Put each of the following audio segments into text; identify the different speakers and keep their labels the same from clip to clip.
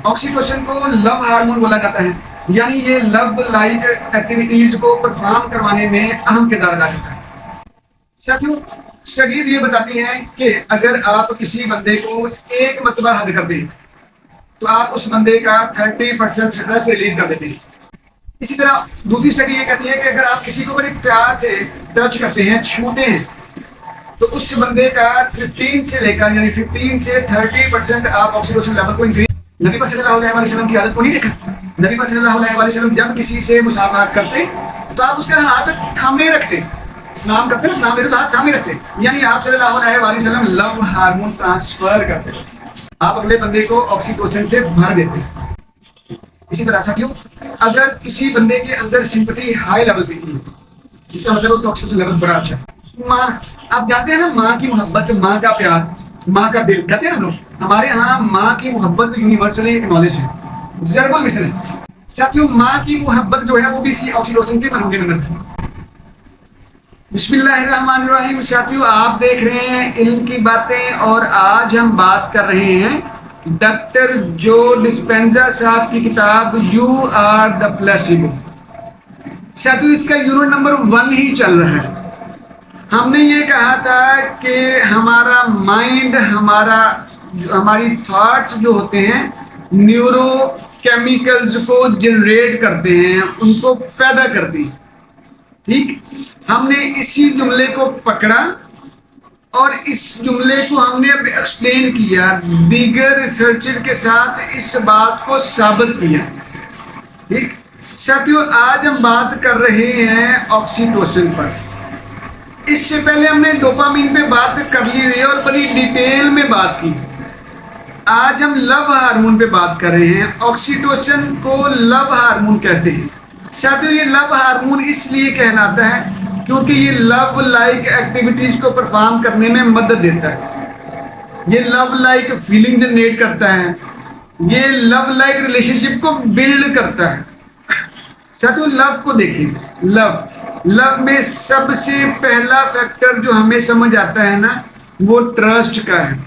Speaker 1: Oxytocin को love hormone बोला जाता है, यानी ये लव लाइक एक्टिविटीज को परफॉर्म करवाने में अहम किरदार अदा करता है। साथियों, स्टडीज ये बताती हैं कि अगर आप किसी बंदे को एक मरतबा हग करते हैं तो आप उस बंदे का 30% स्ट्रेस रिलीज कर देते हैं। इसी तरह दूसरी स्टडी ये कहती है कि अगर आप किसी को बड़े प्यार से टच करते हैं, छूते हैं, तो उस बंदे का 15 से लेकर यानी 15 से 30% आप ऑक्सीटोसिन लेवल को इंक्रीज। नबी पाक सल्लल्लाहु अलैहि वसल्लम की आदत को नहीं देखा? नबी पाक सल्लल्लाहु अलैहि वसल्लम जब किसी से मुसाफा करते तो आप उसका हाथ थामे रखते, स्नान करते ना, स्नान देते तो हाथ थामे रखते, यानी आप सल्लल्लाहु अलैहि वसल्लम लव हार्मोन ट्रांसफर करते, आप अगले बंदे को ऑक्सीटोसिन से भर देते। इसी तरह साथियों, अगर किसी बंदे के अंदर सिंपैथी हाई लेवल पे है, इसका मतलब उसका ऑक्सीटोसिन लेवल बड़ा अच्छा है। माँ, आप जानते हैं ना, माँ की मोहब्बत, माँ का प्यार, माँ का दिल, कहते हैं ना लोग, हमारे यहाँ माँ की मोहब्बत यूनिवर्सली एक्नॉलेज है, जर्बल मिसल है। साथियों, माँ की मोहब्बत जो है वो भी इसी ऑक्सीटोसिन के मरहूम में है। बिस्मिल्लाहिर्रहमानिर्रहीम। साथियों, आप देख रहे हैं इल्म की बातें और आज हम बात कर रहे हैं डॉक्टर जो डिस्पेंजा साहब की किताब यू आर द प्लेसिबो। साथियों, इसका यूनिट नंबर 1 ही चल रहा है। हमने ये कहा था कि हमारा माइंड, हमारी थॉट्स जो होते हैं न्यूरो केमिकल्स को जनरेट करते हैं, उनको पैदा करती हैं। ठीक, हमने इसी जुमले को पकड़ा और इस जुमले को हमने अब एक्सप्लेन किया, दीगर रिसर्चर के साथ इस बात को साबित किया। ठीक साथियों, आज हम बात कर रहे हैं ऑक्सीटोसिन पर। इससे पहले हमने डोपामीन पे बात कर ली हुई है और बड़ी डिटेल में बात की। आज हम लव हार्मोन पे बात कर रहे हैं। ऑक्सीटोसिन को लव हार्मोन कहते हैं। साथियों, ये लव हार्मोन इसलिए कहलाता है क्योंकि ये लव लाइक एक्टिविटीज को परफॉर्म करने में मदद देता है, ये लव लाइक फीलिंग जनरेट करता है, ये लव लाइक रिलेशनशिप को बिल्ड करता है। साथियों, लव को देखिए, लव में सबसे पहला फैक्टर जो हमें समझ आता है ना, वो ट्रस्ट का है।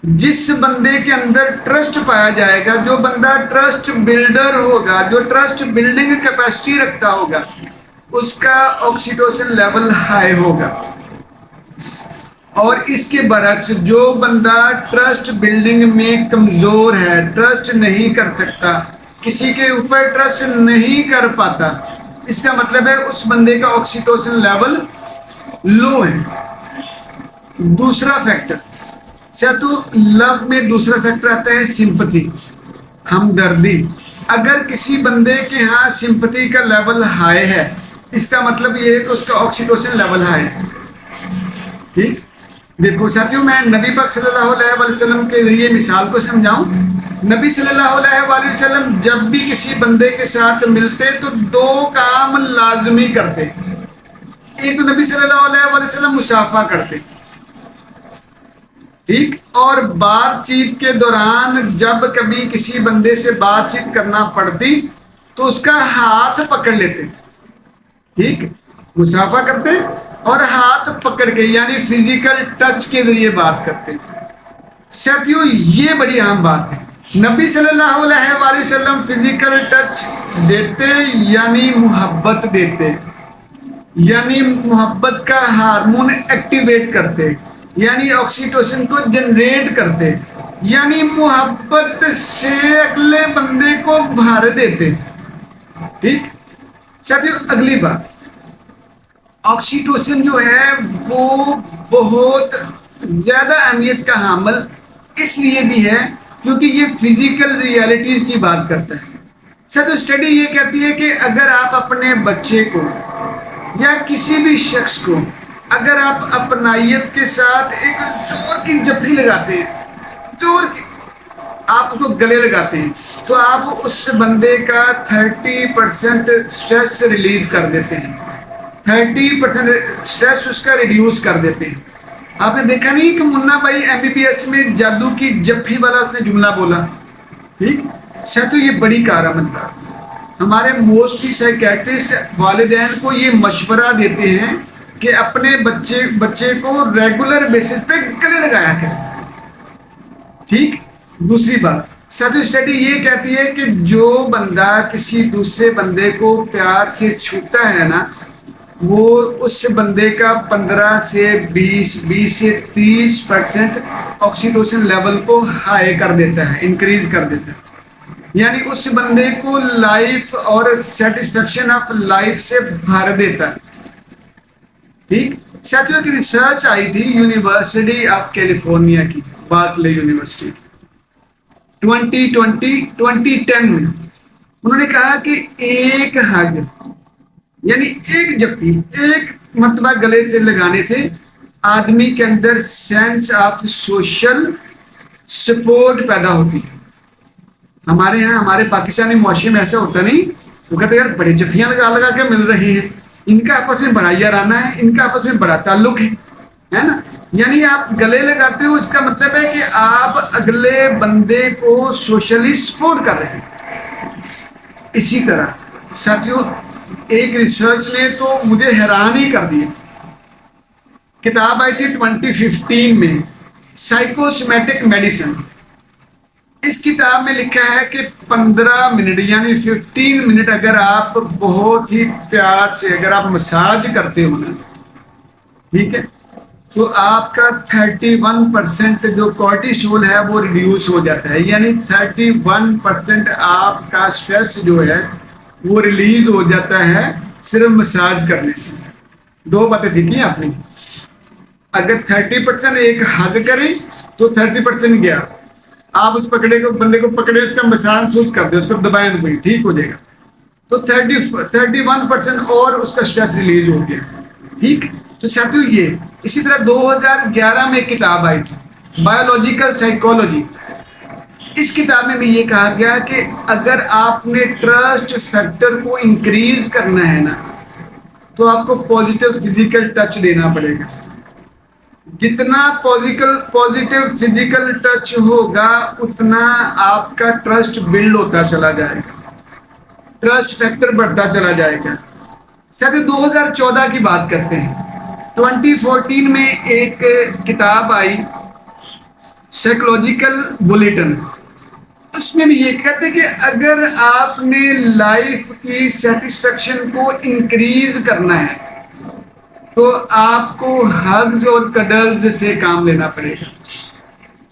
Speaker 1: जिस बंदे के अंदर ट्रस्ट पाया जाएगा, जो बंदा ट्रस्ट बिल्डर होगा, जो ट्रस्ट बिल्डिंग कैपेसिटी रखता होगा, उसका ऑक्सीटोसिन लेवल हाई होगा। और इसके बरक्स जो बंदा ट्रस्ट बिल्डिंग में कमजोर है, ट्रस्ट नहीं कर सकता, किसी के ऊपर ट्रस्ट नहीं कर पाता, इसका मतलब है उस बंदे का ऑक्सीटोसिन लेवल लो है। दूसरा फैक्टर, तो लव में दूसरा फैक्टर आता है सिंपैथी, हमदर्दी। अगर किसी बंदे के यहाँ सिंपैथी का लेवल हाई है, इसका मतलब ये है कि उसका ऑक्सीटोसिन लेवल हाई है। ठीक, देखो साथियों, मैं नबी पाक सल्लल्लाहु अलैहि वसल्लम के जरिए मिसाल को समझाऊं। नबी सल्लल्लाहु अलैहि वसल्लम जब भी किसी बंदे के साथ मिलते तो 2 काम लाजमी करते। एक तो नबी सल्लल्लाहु अलैहि वसल्लम मुसाफा करते, ठीक, और बातचीत के दौरान जब कभी किसी बंदे से बातचीत करना पड़ती तो उसका हाथ पकड़ लेते। ठीक, मुसाफा करते और हाथ पकड़ के यानी फिजिकल टच के जरिए बात करते। साथियों, ये बड़ी अहम बात है। नबी सल्लल्लाहु अलैहि वसल्लम फिजिकल टच देते यानी मोहब्बत देते, यानी मोहब्बत का हार्मोन एक्टिवेट करते, यानी ऑक्सीटोसिन को जनरेट करते, यानी मोहब्बत से अगले बंदे को भर देते। ठीक साथियों, अगली बात, ऑक्सीटोसिन जो है वो बहुत ज्यादा अहमियत का हामिल इसलिए भी है क्योंकि ये फिजिकल रियलिटीज की बात करता है। साथियों, स्टडी ये कहती है कि अगर आप अपने बच्चे को या किसी भी शख्स को अगर आप अपनाइयत के साथ एक जोर की जफरी लगाते हैं, जोर की आप उसको गले लगाते हैं, तो आप उस बंदे का 30% स्ट्रेस रिलीज कर देते हैं, 30% स्ट्रेस उसका रिड्यूस कर देते हैं। आपने देखा नहीं कि मुन्ना भाई MBBS में जादू की जफ्फी वाला उसने जुमला बोला। ठीक, तो ये बड़ी कारआमद बात। हमारे मोस्टली साइकेट्रिस्ट वालिदैन को ये मशवरा देते हैं कि अपने बच्चे को रेगुलर बेसिस पे गले लगाया करें। ठीक, दूसरी बात ساتھ اسٹڈی یہ کہتی ہے کہ جو بندہ کسی دوسرے بندے کو پیار سے چھوتا ہے نا، وہ اس بندے کا 15 سے 20 سے 30% آکسیٹوسن لیول کو ہائی کر دیتا ہے، انکریز کر دیتا ہے، یعنی اس بندے کو لائف اور سیٹسفیکشن آف لائف سے بھر دیتا ہے. ٹھیک. ساتھیوں کی ریسرچ آئی تھی یونیورسٹی آف کیلیفورنیا کی، بارکلے یونیورسٹی 2010 میں. انہوں نے کہا کہ ایک ہگ، یعنی ایک جپی، ایک مرتبہ گلے سے لگانے سے آدمی کے اندر سینس آف سوشل سپورٹ پیدا ہوتی ہے. ہمارے یہاں ہمارے پاکستانی معاشرے میں ایسا ہوتا نہیں، وہ کہتے ہیں یار بڑے جفیاں لگا لگا کے مل رہی ہیں، ان کا آپس میں بڑا یارانہ ہے، ان کا آپس میں بڑا تعلق ہے نا. یعنی آپ گلے لگاتے ہو، اس کا مطلب ہے کہ آپ اگلے بندے کو سوشلی سپورٹ کر رہے ہیں. اسی طرح ساتھیوں ایک ریسرچ نے تو مجھے حیران ہی کر دیا. کتاب آئی تھی 2015 میں، سائیکوسمیٹک میڈیسن. اس کتاب میں لکھا ہے کہ 15 منٹ یعنی 15 منٹ اگر آپ بہت ہی پیار سے اگر آپ مساج کرتے ہو نا، ٹھیک ہے، تو آپ کا 31% جو کورٹیسول ہے وہ ریڈیوس ہو جاتا ہے. یعنی 31% آپ کا اسٹریس جو ہے وہ ریلیز ہو جاتا ہے صرف مساج کرنے سے. دو باتیں سیکھی آپ نے. اگر 30% ایک حگ کریں تو 30% گیا. آپ اس پکڑے کو بندے کو پکڑے، اس کا مساج سوچ کر دیں، اس کو دبائیں دبائیں، ٹھیک ہو جائے گا. تو 31% اور اس کا اسٹریس ریلیز ہو گیا. ٹھیک. تو ساتھیوں یہ اسی طرح 2011 میں ایک کتاب آئی تھی، بایولوجیکل سائیکولوجی. اس کتاب میں بھی یہ کہا گیا کہ اگر آپ نے ٹرسٹ فیکٹر کو انکریز کرنا ہے نا، تو آپ کو پازیٹیو فزیکل ٹچ دینا پڑے گا. جتنا پازیٹیو فزیکل ٹچ ہوگا اتنا آپ کا ٹرسٹ بلڈ ہوتا چلا جائے گا، ٹرسٹ فیکٹر بڑھتا چلا جائے گا. ساتھ 2014 کی بات کرتے ہیں. 2014 میں ایک کتاب آئی سائیکولوجیکل بلیٹن. اس میں بھی یہ کہتے کہ اگر آپ نے لائف کی سیٹسفیکشن کو انکریز کرنا ہے تو آپ کو ہگز اور کڈلز سے کام لینا پڑے گا.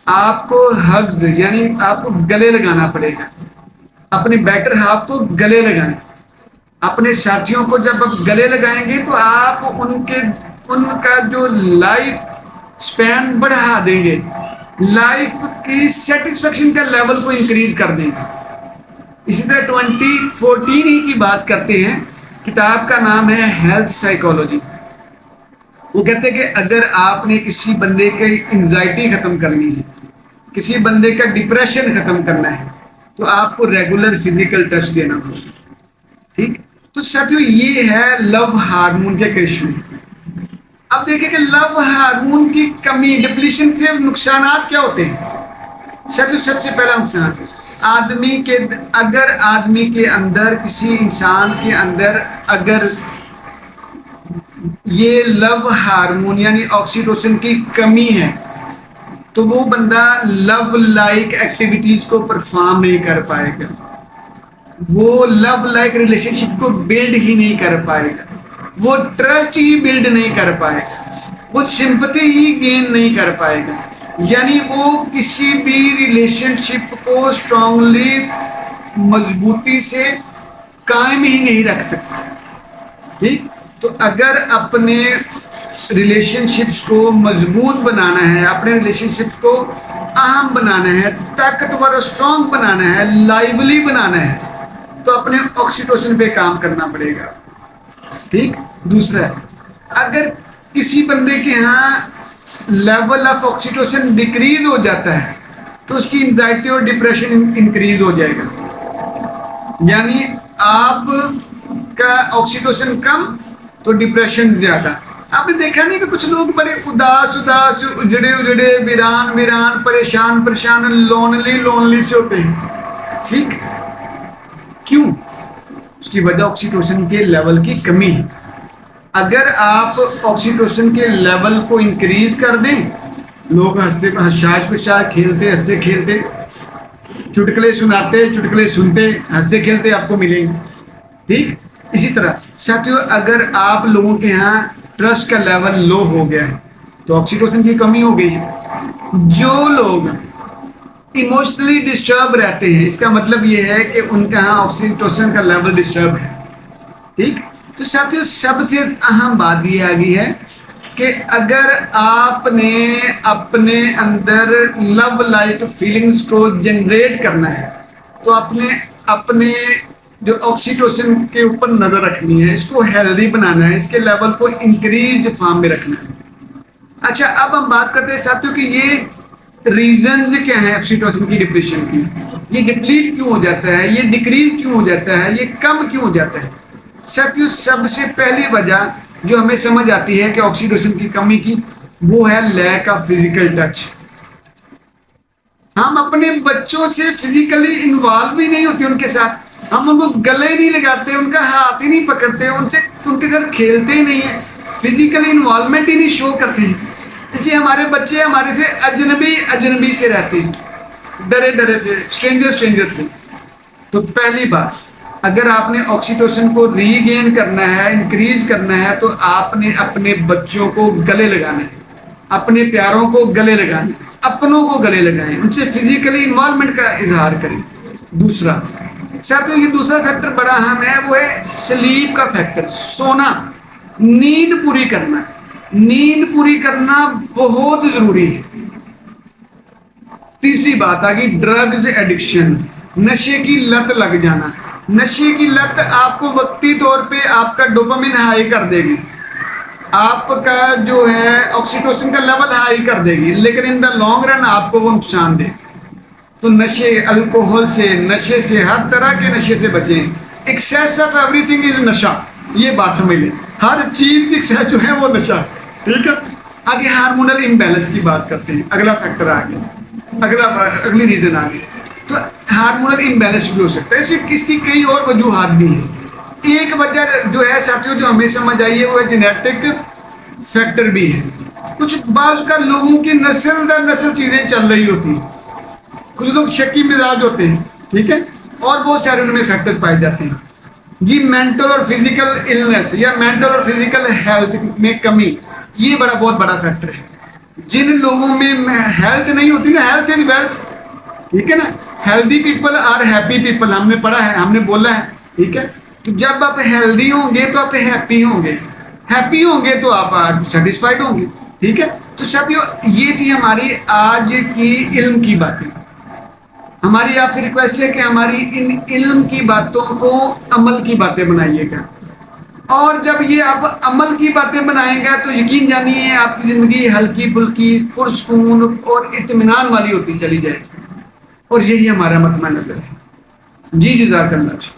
Speaker 1: آپ کو ہگز یعنی آپ کو گلے لگانا پڑے گا، اپنے بیٹر ہاف کو گلے لگائیں. اپنے ساتھیوں کو جب آپ گلے لگائیں گے تو آپ ان کا جو لائف سپین بڑھا دیں گے، لائف کی سیٹسفیکشن کا لیول کو انکریز کر دیں گے. اسی طرح 2014 ہی کی بات کرتے ہیں. کتاب کا نام ہے ہیلتھ سائیکولوجی. وہ کہتے ہیں کہ اگر آپ نے کسی بندے کی انزائٹی ختم کرنی ہے، کسی بندے کا ڈپریشن ختم کرنا ہے، تو آپ کو ریگولر فزیکل ٹچ دینا ہوگا. ٹھیک. تو ساتھیوں یہ ہے لو ہارمون کے کرشمے. اب دیکھیں کہ لو ہارمون کی کمی ڈپلیشن سے نقصانات کیا ہوتے ہیں. ساتھیوں سب سے پہلا نقصان اگر آدمی کے اندر، کسی انسان کے اندر اگر یہ لو ہارمون یعنی آکسیٹوسن کی کمی ہے تو وہ بندہ لو لائک ایکٹیویٹیز کو پرفارم نہیں کر پائے گا، وہ لو لائک ریلیشن شپ کو بلڈ ہی نہیں کر پائے گا، وہ ٹرسٹ ہی بلڈ نہیں کر پائے گا، وہ سمپتی ہی گین نہیں کر پائے گا. یعنی وہ کسی بھی ریلیشن شپ کو اسٹرانگلی مضبوطی سے قائم ہی نہیں رکھ سکتا. ٹھیک. تو اگر اپنے ریلیشن شپس کو مضبوط بنانا ہے، اپنے ریلیشن شپس کو اہم بنانا ہے، طاقتور اسٹرانگ بنانا ہے، لائیولی بنانا ہے، تو اپنے آکسیٹوسن پہ کام کرنا پڑے گا. ٹھیک. دوسرا، اگر کسی بندے کے ہاں لیول آف آکسیٹوسن ڈیکریز ہو جاتا ہے تو اس کی انزائٹی اور ڈپریشن انکریز ہو جائے گا. یعنی آپ کا آکسیٹوسن کم تو ڈپریشن زیادہ. آپ نے دیکھا نہیں کہ کچھ لوگ بڑے اداس اجڑے ویران پریشان لونلی سے ہوتے ہیں. ٹھیک. کیوں؟ اس کی وجہ آکسیٹوسن کے لیول کی کمی ہے. اگر آپ آکسیٹوسن کے لیول کو انکریز کر دیں، لوگ ہنستے کھیلتے चुटकुले सुनाते, चुटकुले सुनते, हंसते खेलते आपको मिलेंगे। ठीक, इसी तरह साथियों अगर आप लोगों के यहाँ ट्रस्ट का लेवल लो हो गया है तो ऑक्सीटोसिन की कमी हो गई है। जो लोग इमोशनली डिस्टर्ब रहते हैं इसका मतलब ये है कि उनके यहाँ ऑक्सीटोसिन का लेवल डिस्टर्ब है। ठीक, तो साथियों सबसे अहम बात ये आ गई है कि अगर आपने अपने अंदर लव लाइक फीलिंग्स को जनरेट करना है तो अपने अपने जो ऑक्सीटोसिन के ऊपर नजर रखनी है, इसको हेल्दी बनाना है, इसके लेवल को इंक्रीज फॉर्म में रखना है। अच्छा, अब हम बात करते हैं साथियों कि ये रीजंस क्या है ऑक्सीटोसिन की डिप्लीशन की, ये डिप्लीट क्यों हो जाता है, ये डिक्रीज क्यों हो जाता है, ये कम क्यों हो जाता है। साथियों सबसे पहली वजह जो हमें समझ आती है कि ऑक्सीटोसिन की कमी की, वो है लैक ऑफ फिजिकल टच। हम अपने बच्चों से फिजिकली इन्वॉल्व भी नहीं होते, उनके साथ हम उनको गले नहीं लगाते, उनका हाथ ही नहीं पकड़ते, उनसे उनके साथ खेलते ही नहीं है, फिजिकली इन्वॉल्वमेंट ही नहीं शो करते हैं। जी हमारे बच्चे हमारे से अजनबी से रहते हैं, डरे डरे से, स्ट्रेंजर से। तो पहली बात, अगर आपने ऑक्सीटोसिन को रीगेन करना है, इंक्रीज करना है, तो आपने अपने बच्चों को गले लगाना है, अपने प्यारों को गले लगाना है, अपनों को गले लगाएं, उनसे फिजिकली इन्वॉल्वमेंट का इजहार करें। दूसरा साथियों, ये दूसरा फैक्टर बड़ा अहम है, वो है स्लीप का फैक्टर, सोना, नींद पूरी करना। नींद पूरी करना बहुत जरूरी है। तीसरी बात आ गई ड्रग्स एडिक्शन, नशे की लत लग जाना। नशे की लत आपको वक्ती तौर पे आपका डोपामिन हाई कर देगी, आपका जो है ऑक्सीटोसिन का लेवल हाई कर देगी, लेकिन इन द लॉन्ग रन आपको वो नुकसान दे। तो नशे, अल्कोहल से, नशे से, हर तरह के नशे से बचें। एक्सेस ऑफ एवरीथिंग इज नशा, ये बात समझ लें, हर चीज की एक्सेस जो है वो नशा। ठीक है, आगे हार्मोनल इम्बैलेंस की बात करते हैं, अगला फैक्टर आ गया, अगली रीजन आ गई। तो हार्मोनल इम्बैलेंस भी हो सकता है, ऐसे किसकी कई और वजूहात भी हैं। एक वजह जो है साथियों जो हमें समझ आई है वो है जेनेटिक फैक्टर भी है। कुछ बाज़ का लोगों की नस्ल दर नस्ल चीजें चल रही होती हैं, कुछ लोग शक्की मिजाज होते हैं, ठीक है, और बहुत सारे उनमें फैक्टर्स पाए जाते हैं। जी मेंटल और फिजिकल इलनेस या मेंटल और फिजिकल हेल्थ में कमी, ये बहुत बड़ा फैक्टर है। जिन लोगों में हेल्थ नहीं होती ना, हेल्थ इज वेल्थ, ठीक है ना, healthy people are happy people, हमने पढ़ा है, हमने बोला है। ठीक है, तो जब आप हेल्दी होंगे तो आप हैप्पी होंगे, हैप्पी होंगे तो आप सेटिस्फाइड होंगे। ठीक है, तो साथियों ये थी हमारी आज की इल्म की बातें। हमारी आपसे रिक्वेस्ट है कि हमारी इन इल्म की बातों को अमल की बातें बनाइएगा, और जब ये आप अमल की बातें बनाएंगे तो यकीन जानिए आपकी ज़िंदगी हल्की फुल्की, पुरसकून और इत्मीनान वाली होती चली जाएगी, और यही हमारा मतमा नज़र है। जी जज़ाकल्लाह।